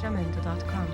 jamendo.com.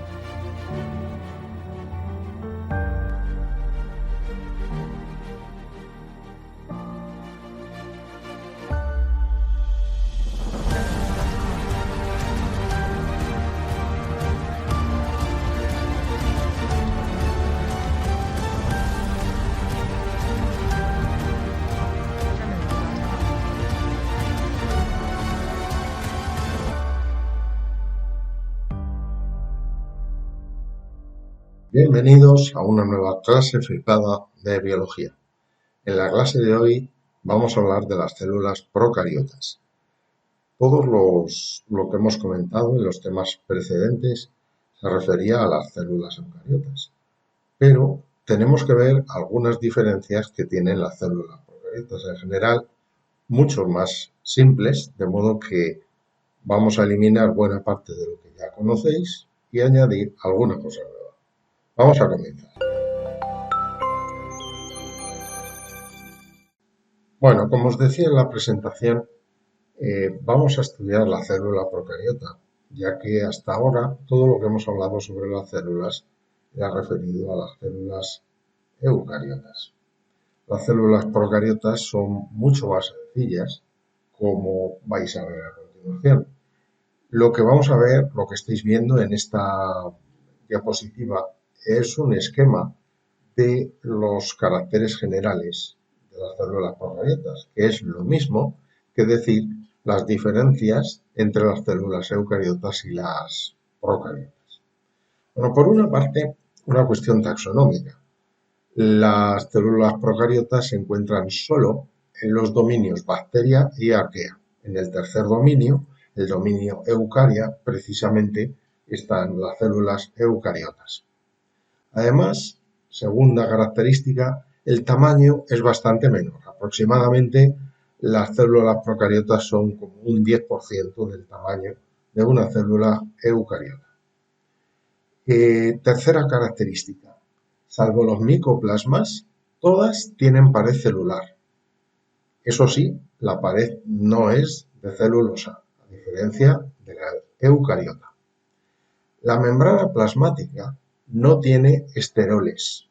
Bienvenidos a una nueva clase flipada de biología. En la clase de hoy vamos a hablar de las células procariotas. Lo que hemos comentado en los temas precedentes se refería a las células eucariotas, pero tenemos que ver algunas diferencias que tienen las células procariotas en general, mucho más simples, de modo que vamos a eliminar buena parte de lo que ya conocéis y añadir alguna cosa nueva. Vamos a comenzar. Bueno, como os decía en la presentación, vamos a estudiar la célula procariota, ya que hasta ahora todo lo que hemos hablado sobre las células era referido a las células eucariotas. Las células procariotas son mucho más sencillas, como vais a ver a continuación. Lo que vamos a ver, lo que estáis viendo en esta diapositiva, es un esquema de los caracteres generales de las células procariotas, que es lo mismo que decir las diferencias entre las células eucariotas y las procariotas. Bueno, por una parte, una cuestión taxonómica. Las células procariotas se encuentran solo en los dominios bacteria y arquea. En el tercer dominio, el dominio eucaria, precisamente están las células eucariotas. Además, segunda característica, el tamaño es bastante menor. Aproximadamente las células procariotas son como un 10% del tamaño de una célula eucariota. Tercera característica, salvo los micoplasmas, todas tienen pared celular. Eso sí, la pared no es de celulosa, a diferencia de la eucariota. La membrana plasmática no tiene esteroles.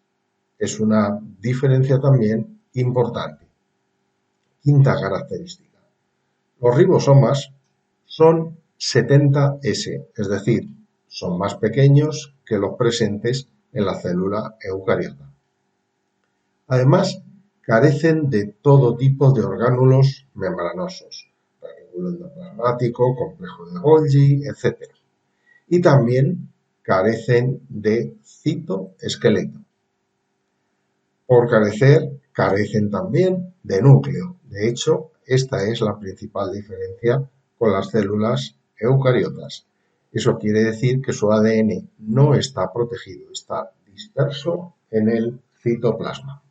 Es una diferencia también importante. Quinta característica. Los ribosomas son 70S, es decir, son más pequeños que los presentes en la célula eucariota. Además, carecen de todo tipo de orgánulos membranosos, retículo endoplasmático, complejo de Golgi, etc. Y también carecen de citoesqueleto. Por carecen también de núcleo. De hecho, esta es la principal diferencia con las células eucariotas. Eso quiere decir que su ADN no está protegido, está disperso en el citoplasma.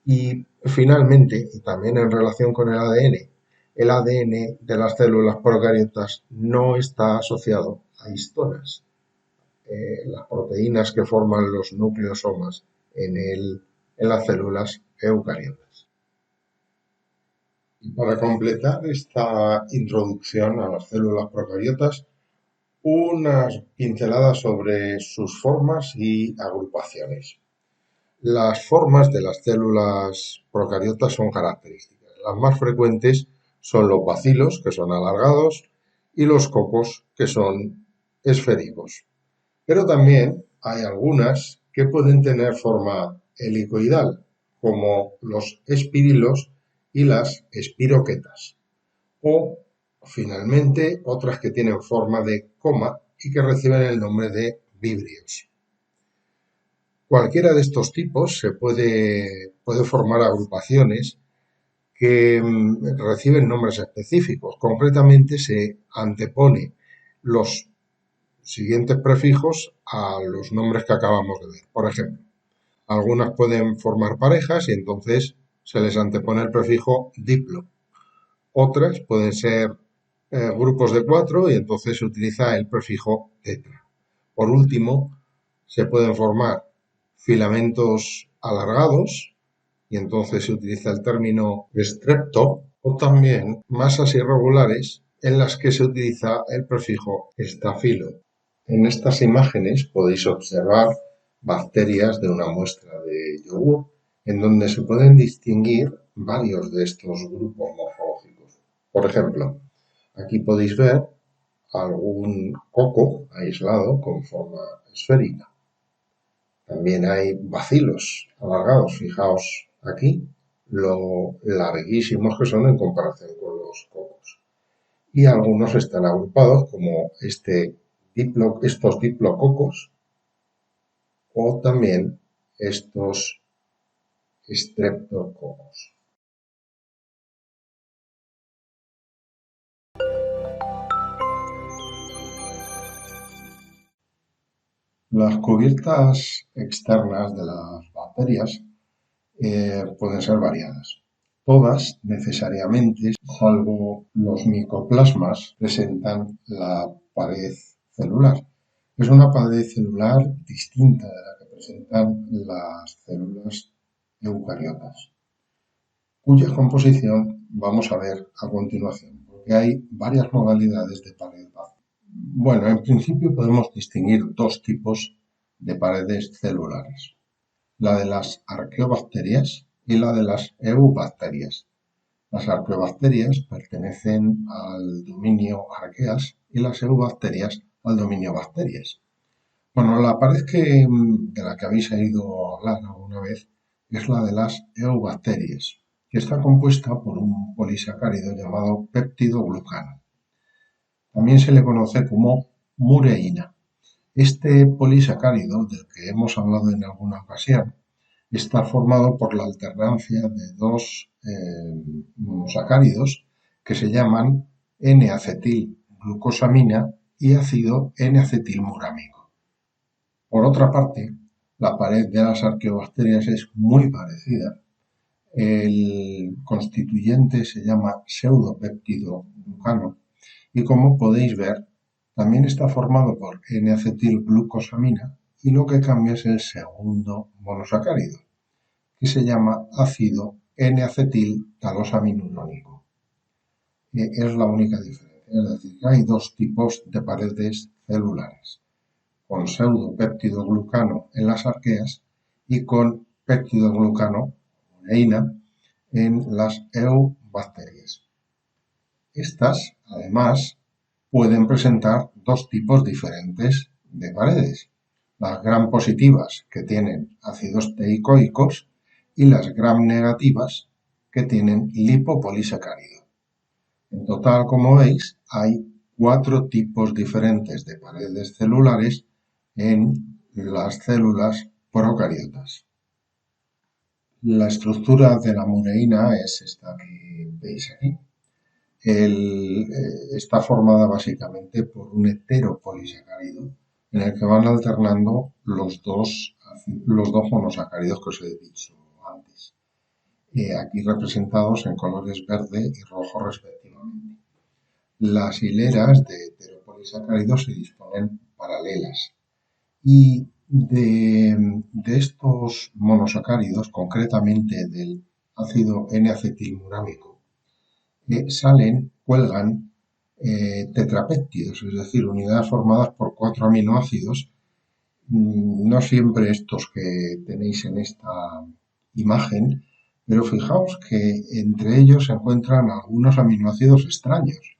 Y finalmente, y también en relación con el ADN de las células procariotas no está asociado a histonas, las proteínas que forman los nucleosomas en las células eucariotas. Y para completar esta introducción a las células procariotas, unas pinceladas sobre sus formas y agrupaciones. Las formas de las células procariotas son características. Las más frecuentes son los bacilos, que son alargados, y los cocos, que son esféricos. Pero también hay algunas que pueden tener forma helicoidal, como los espirilos y las espiroquetas. O, finalmente, otras que tienen forma de coma y que reciben el nombre de víbrios. Cualquiera de estos tipos se puede formar agrupaciones que reciben nombres específicos. Concretamente, se antepone los siguientes prefijos a los nombres que acabamos de ver. Por ejemplo, algunas pueden formar parejas y entonces se les antepone el prefijo diplo. Otras pueden ser grupos de 4 y entonces se utiliza el prefijo tetra. Por último, se pueden formar filamentos alargados y entonces se utiliza el término strepto, o también masas irregulares en las que se utiliza el prefijo estafilo. En estas imágenes podéis observar bacterias de una muestra de yogur, en donde se pueden distinguir varios de estos grupos morfológicos. Por ejemplo, aquí podéis ver algún coco aislado con forma esférica. También hay bacilos alargados, fijaos aquí lo larguísimos que son en comparación con los cocos. Y algunos están agrupados como estos diplococos o también estos streptococos. Las cubiertas externas de las bacterias pueden ser variadas. Todas necesariamente, salvo los micoplasmas, presentan la pared celular. Es una pared celular distinta de la que presentan las células eucariotas, cuya composición vamos a ver a continuación, porque hay varias modalidades de pared bacteriana. Bueno, en principio podemos distinguir dos tipos de paredes celulares: la de las arqueobacterias y la de las eubacterias. Las arqueobacterias pertenecen al dominio arqueas y las eubacterias al dominio bacterias. Bueno, la pared de la que habéis oído hablar alguna vez es la de las eubacterias, que está compuesta por un polisacárido llamado peptidoglucano. También se le conoce como mureína. Este polisacárido, del que hemos hablado en alguna ocasión, está formado por la alternancia de dos monosacáridos que se llaman N-acetilglucosamina y ácido N-acetilmurámico. Por otra parte, la pared de las arqueobacterias es muy parecida. El constituyente se llama pseudopeptidoglucano y, como podéis ver, también está formado por N-acetilglucosamina y lo que cambia es el segundo monosacárido, que se llama ácido N-acetil-talosaminúrico. Es la única diferencia, es decir, que hay dos tipos de paredes celulares, con pseudopeptidoglucano en las arqueas y con peptidoglucano, mureína, en las eubacterias. Estas, además, pueden presentar dos tipos diferentes de paredes: las gram positivas, que tienen ácidos teicoicos, y las gram negativas, que tienen lipopolisacárido. En total, como veis, hay 4 tipos diferentes de paredes celulares en las células procariotas. La estructura de la mureína es esta que veis aquí. Está formada básicamente por un heteropolisacárido en el que van alternando los dos monosacáridos que os he dicho antes, aquí representados en colores verde y rojo respectivamente. Las hileras de heteropolisacáridos se disponen paralelas y de estos monosacáridos, concretamente del ácido N-acetilmurámico, cuelgan tetrapéptidos, es decir, unidades formadas por 4 aminoácidos, no siempre estos que tenéis en esta imagen, pero fijaos que entre ellos se encuentran algunos aminoácidos extraños,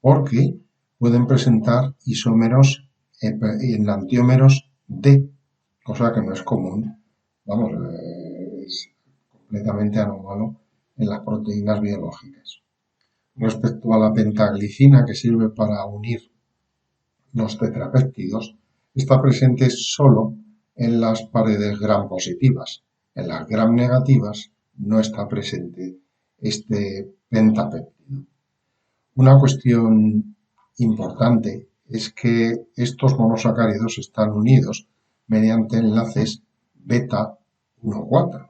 porque pueden presentar isómeros enantiómeros D, cosa que no es común, vamos, es completamente anómalo en las proteínas biológicas. Respecto a la pentaglicina, que sirve para unir los tetrapéptidos, está presente solo en las paredes gram positivas. En las gram negativas no está presente este pentapéptido. Una cuestión importante es que estos monosacáridos están unidos mediante enlaces beta 1,4.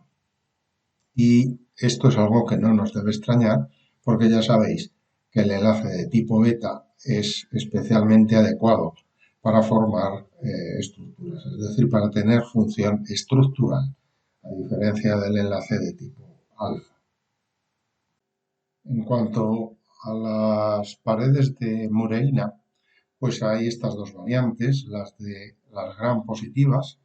Y esto es algo que no nos debe extrañar, porque ya sabéis que el enlace de tipo beta es especialmente adecuado para formar estructuras, es decir, para tener función estructural, a diferencia del enlace de tipo alfa. En cuanto a las paredes de mureína, pues hay estas dos variantes, las de las gram positivas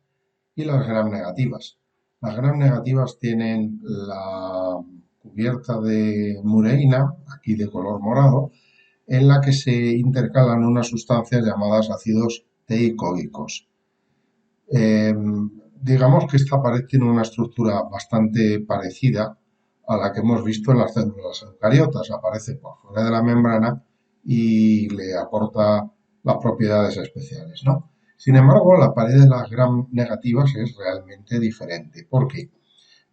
y las gram negativas. Las gram negativas tienen la cubierta de mureína, aquí de color morado, en la que se intercalan unas sustancias llamadas ácidos teicoicos. Digamos que esta pared tiene una estructura bastante parecida a la que hemos visto en las células eucariotas. Aparece por fuera de la membrana y le aporta las propiedades especiales, ¿no? Sin embargo, la pared de las gram negativas es realmente diferente. ¿Por qué?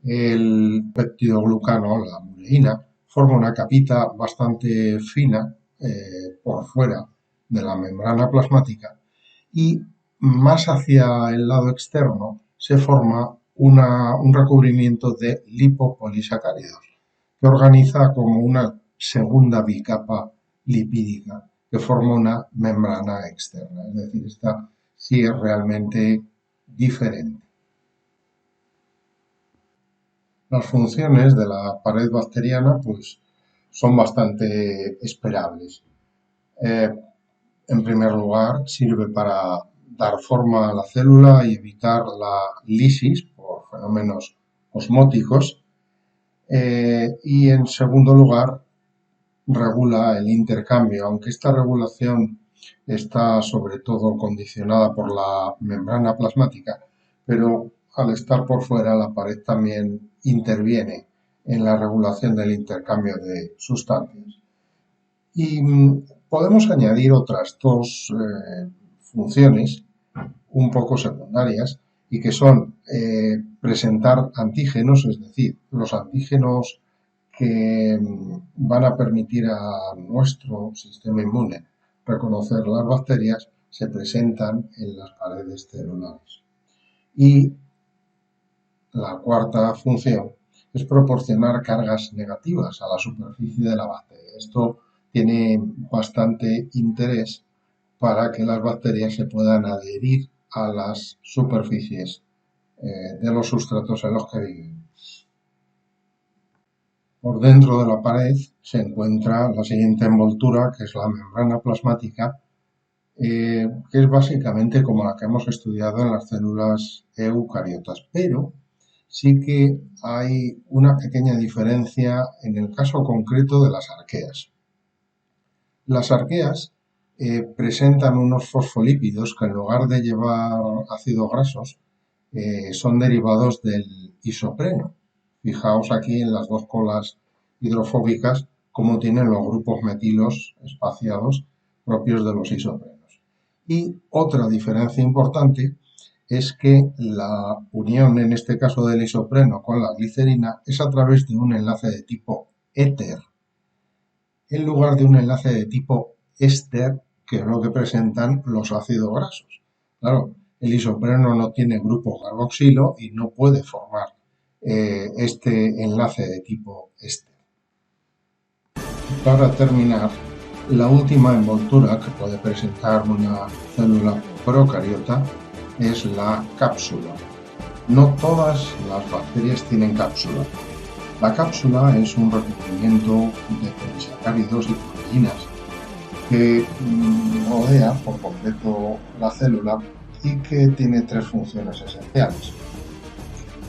El peptidoglucano, la mureína, forma una capita bastante fina por fuera de la membrana plasmática y más hacia el lado externo se forma un recubrimiento de lipopolisacáridos que organiza como una segunda bicapa lipídica que forma una membrana externa. Es decir, esta sí es realmente diferente. Las funciones de la pared bacteriana pues, son bastante esperables. En primer lugar, sirve para dar forma a la célula y evitar la lisis por fenómenos osmóticos. Y en segundo lugar, regula el intercambio, aunque esta regulación está sobre todo condicionada por la membrana plasmática, pero al estar por fuera la pared también interviene en la regulación del intercambio de sustancias. Y podemos añadir otras dos funciones un poco secundarias y que son presentar antígenos, es decir, los antígenos que van a permitir a nuestro sistema inmune reconocer las bacterias se presentan en las paredes celulares. Y la cuarta función es proporcionar cargas negativas a la superficie de la bacteria. Esto tiene bastante interés para que las bacterias se puedan adherir a las superficies de los sustratos en los que viven. Por dentro de la pared se encuentra la siguiente envoltura, que es la membrana plasmática, que es básicamente como la que hemos estudiado en las células eucariotas, pero sí que hay una pequeña diferencia en el caso concreto de las arqueas. Las arqueas presentan unos fosfolípidos que en lugar de llevar ácidos grasos son derivados del isopreno. Fijaos aquí en las dos colas hidrofóbicas cómo tienen los grupos metilos espaciados propios de los isoprenos. Y otra diferencia importante es que la unión, en este caso del isopreno con la glicerina, es a través de un enlace de tipo éter, en lugar de un enlace de tipo éster, que es lo que presentan los ácidos grasos. Claro, el isopreno no tiene grupo carboxilo y no puede formar este enlace de tipo éster. Para terminar, la última envoltura que puede presentar una célula procariota es la cápsula. No todas las bacterias tienen cápsula. La cápsula es un recubrimiento de polisacáridos y proteínas que rodea por completo la célula y que tiene tres funciones esenciales.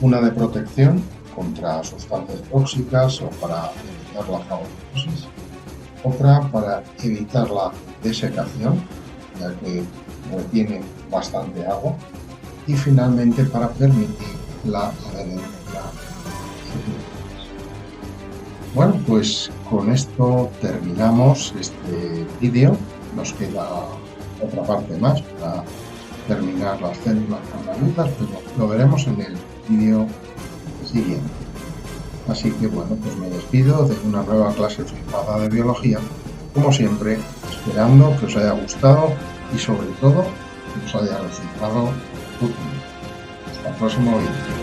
Una de protección contra sustancias tóxicas o para evitar la fagocitosis. Otra para evitar la desecación, ya que retiene bastante agua. Y finalmente para permitir la adherencia. Bueno, pues con esto terminamos este vídeo. Nos queda otra parte más para terminar las células carnalitas, pero lo veremos en el vídeo siguiente. Así que bueno, pues me despido de una nueva clase flipada de biología, como siempre, esperando que os haya gustado y sobre todo que os haya resultado útil. Hasta el próximo vídeo.